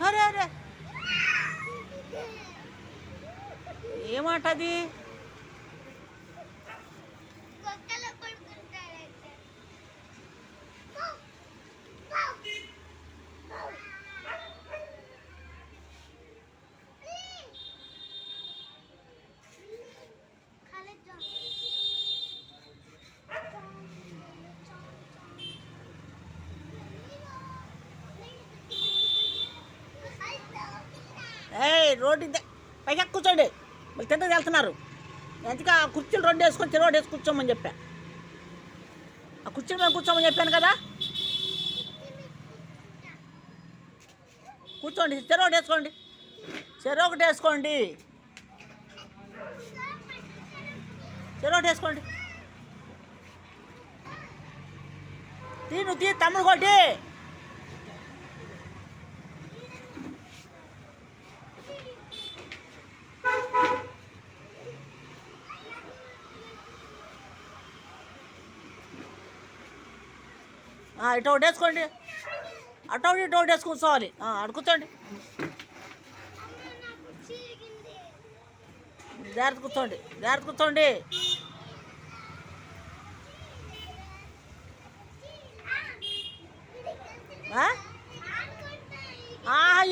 అరే అరే ఏమాటది? రోడ్డు పైగా కూర్చోండి, మళ్ళీ తింటకి వెళ్తున్నారు. ఎందుకు ఆ కుర్చీలు రెండు వేసుకొని చెరోడు వేసి కూర్చోమని చెప్పా. ఆ కుర్చీల మీద కూర్చోమని చెప్పాను కదా. కూర్చోండి, చెరోడు వేసుకోండి, చెరొకటి వేసుకోండి, చెరొకటి వేసుకోండి. తీ తమ్ముడు కొట్టి. ఇటు ఒకటి వేసుకోండి, అటు ఒకటి ఇటు ఒకటి వేసి కూర్చోవాలి. అటు కూర్చోండి, జాగ్రత్త కూర్చోండి, జాగ్రత్త కూర్చోండి.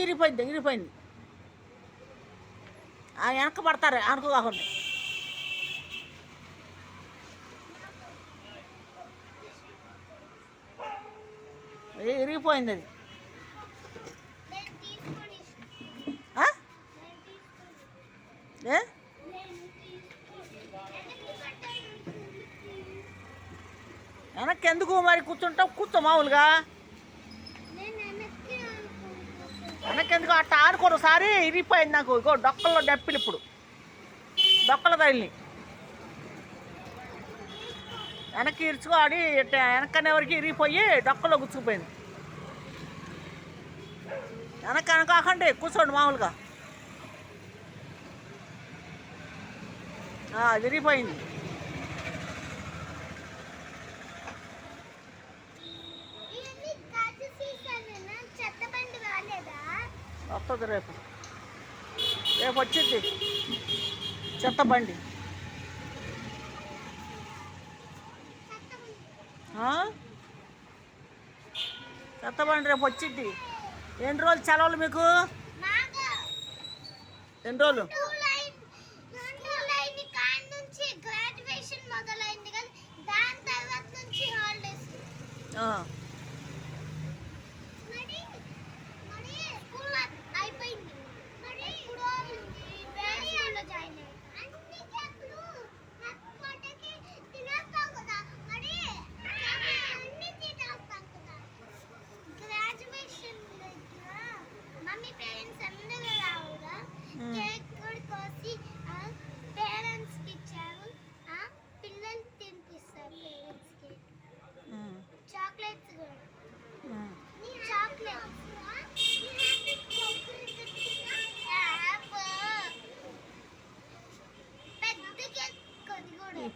ఇరిపోయింది, ఇరిపోయింది. వెనక పడతారు, వెనక కాకుండా. ఇరిగిపోయింది అది. వెనక్కి ఎందుకు మరి? కూర్చుంటాం, కూర్చో మామూలుగా. వెనక్కి ఎందుకు? అట్ట ఆడుకోరు. ఒకసారి ఇరిగిపోయింది నాకు. ఇగో డొక్కల్లో డప్పిలు, ఇప్పుడు డొక్కల తగిలి వెనక్కి ఇరుచుకోడి. వెనక్కనేవరికి ఇరిగిపోయి డొక్కలో గుచ్చుకుపోయింది. వెనక కాకండి, కూర్చోండి మామూలుగా. విరిగిపోయింది. వస్తుంది రేపు, రేపు వచ్చింది చెత్త బండి. చెత్త బండి రేపు వచ్చింది. ఎన్ని రోజులు సెలవులు మీకు? ఎన్ని రోజులు?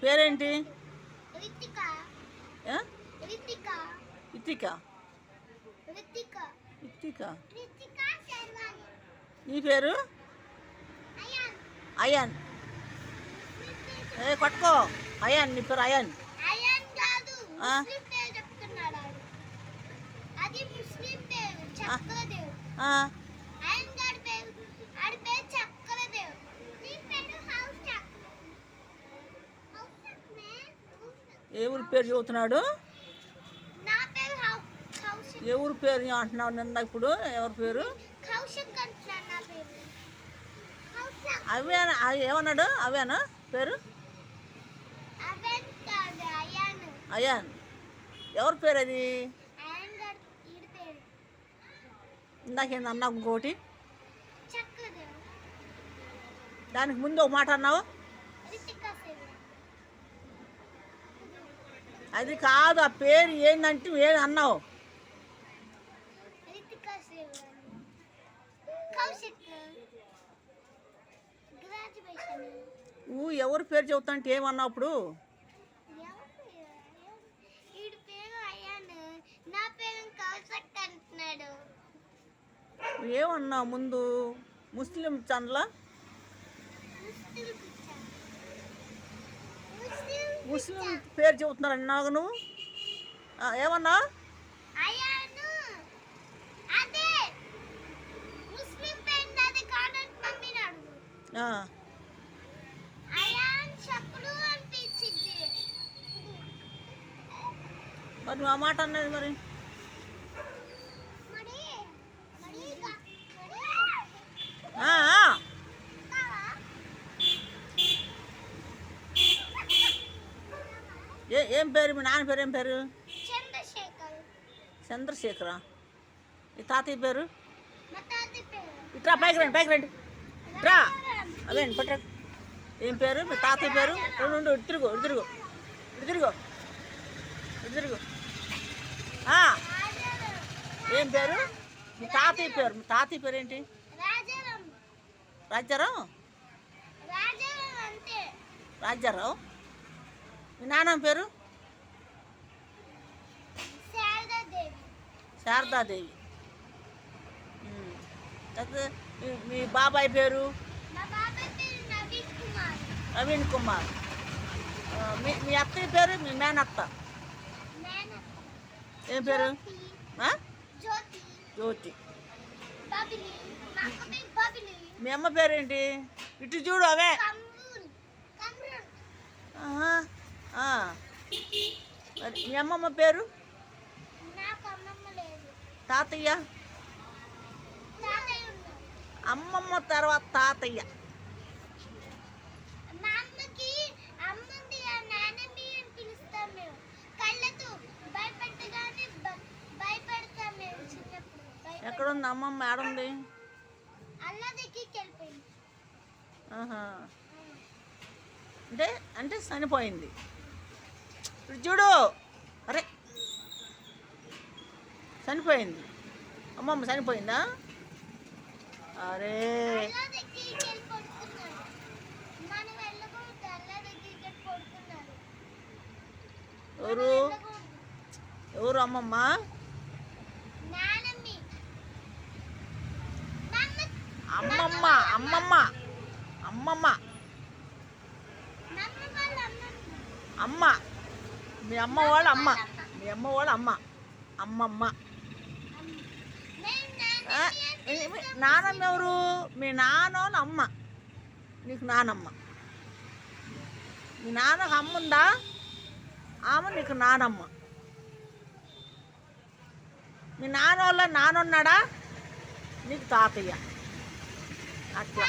పేరేంటి? నీ పేరు? అయాన్. పట్టుకో, అయాన్. నీ పేరు అయాన్. ఏ ఊరి పేరు చదువుతున్నాడు? ఏ ఊరి పేరు అంటున్నావు నిన్న? ఇప్పుడు ఎవరి పేరు? అవేనా? ఏమన్నాడు? అవేనా పేరు? అయాన్. ఎవరి పేరు అది? ఇందాకేంది అన్నావు ఇంకోటి? దానికి ముందు ఒక మాట అన్నావు. అది కాదు, ఆ పేరు ఏంటంటే ఏది అన్నావు? నువ్వు ఎవరి పేరు చెబుతాంటే ఏమన్నావు అప్పుడు? ఏమన్నా ముందు ముస్లిం ఛానల్ ముస్లిం పేరు చెబుతున్నారండి నాకు నువ్వు ఏమన్నా మరి నువ్వు ఆ మాట అన్నది మరి ఏం పేరు మీ నాన్న పేరు ఏం పేరు చంద్రశేఖరా ఈ తాతయ్య పేరు ఇట్రా పైకి రండి ఇట్రా అవేండి పట్ట ఏం పేరు మీ తాతయ్య పేరు రెండు ఇటు తిరుగు ఏం పేరు మీ తాతయ్య పేరు ఏంటి రాజారావు మీ నాన్న పేరు శారదాదేవి మీ బాబాయ్ పేరు నవీన్ కుమార్ మీ అత్తయ్య పేరు మీ మేనత్త ఏం పేరు జ్యోతి మీ అమ్మ పేరేంటి ఇటు చూడు అవే మరి మీ అమ్మమ్మ పేరు తాతయ్య అమ్మమ్మ తర్వాత తాతయ్య ఎక్కడుంది అమ్మమ్మ ఏడుంది అంటే చనిపోయింది ఇప్పుడు చూడు అరే చనిపోయింది అమ్మమ్మ చనిపోయిందా అరే ఎవరు అమ్మమ్మ అమ్మ మీ అమ్మ వాళ్ళ అమ్మమ్మ నానమ్మ ఎవరు మీ నాన్న అమ్మ నీకు నానమ్మ మీ నాన్నకు అమ్మ ఉందా ఆమె నీకు నానమ్మ మీ నాన్న వాళ్ళ నానున్నాడా నీకు తాతయ్య అట్లా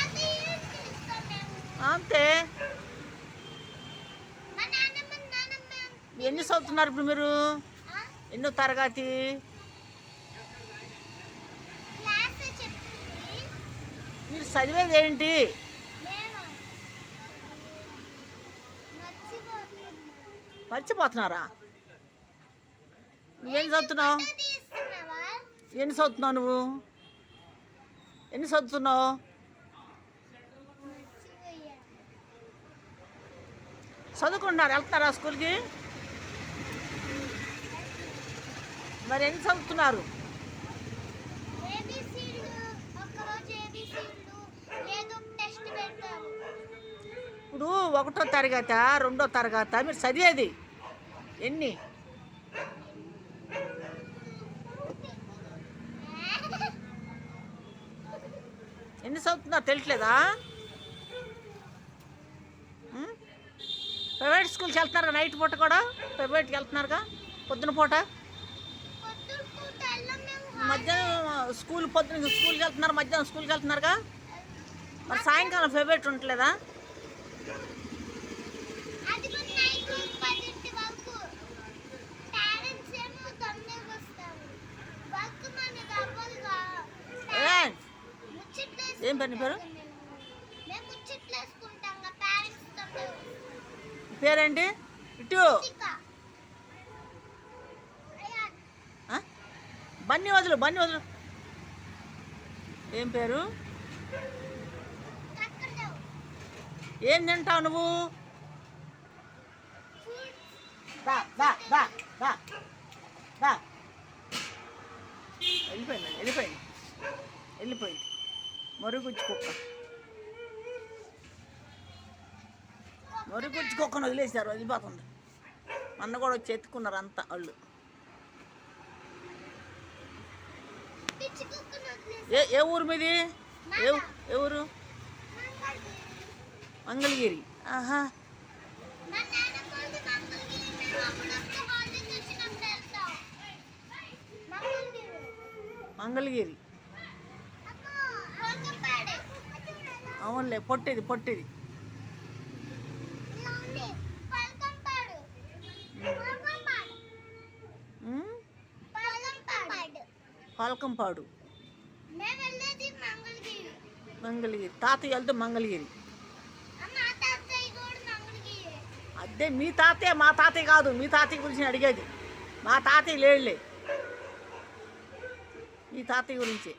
అంతే ఎన్ని చదువుతున్నారు ఇప్పుడు మీరు ఎన్నో తరగతి మీరు చదివేది ఏంటి మర్చిపోతున్నారా నువ్వేం చదువుతున్నావు నువ్వు ఎన్ని చదువుతున్నావు చదువుకుంటున్నారు వెళ్తున్నారా స్కూల్కి మరి ఎన్ని చదువుతున్నారు ఇప్పుడు 1వ తరగతి 2వ తరగతి మీరు చదివేది ఎన్ని చదువుతున్నారు తెలియట్లేదా ప్రైవేట్ స్కూల్కి వెళ్తున్నారా నైట్ పూట కూడా ప్రైవేట్కి వెళ్తున్నారుగా పొద్దున పూట మధ్యాహ్నం పొద్దున స్కూల్కి వెళ్తున్నారు మధ్యాహ్నం స్కూల్కి వెళ్తున్నారుగా మరి సాయంకాలం ఫేవరెట్ ఉండలేదా ఏం పని పేరు పేరేంటి ఇటు బన్నీ వదులు ఏం పేరు ఏం తింటావు నువ్వు వెళ్ళిపోయింది వెళ్ళిపోయింది. మరుగుజ్జు కుక్క, మరుగుజ్జు కుక్కను వదిలేశారు, వెళ్ళిపోతుంది. మొన్న కూడా వచ్చి ఎత్తుకున్నారు అంతా వాళ్ళు. ఏ ఊరు మీది? ఏ ఊరు? మంగళగిరి. ఆహా, మంగళగిరి. అవునులే, పొట్టిది పొట్టిది. పాలకంపాడు, మంగళగిరి. తాతయ్య వెళ్తే మంగళగిరి. అదే మీ తాతయ్య, మా తాతయ్య కాదు. మీ తాతయ్య గురించి నేను అడిగేది. మా తాతయ్య లేడులే, మీ తాతయ్య గురించి.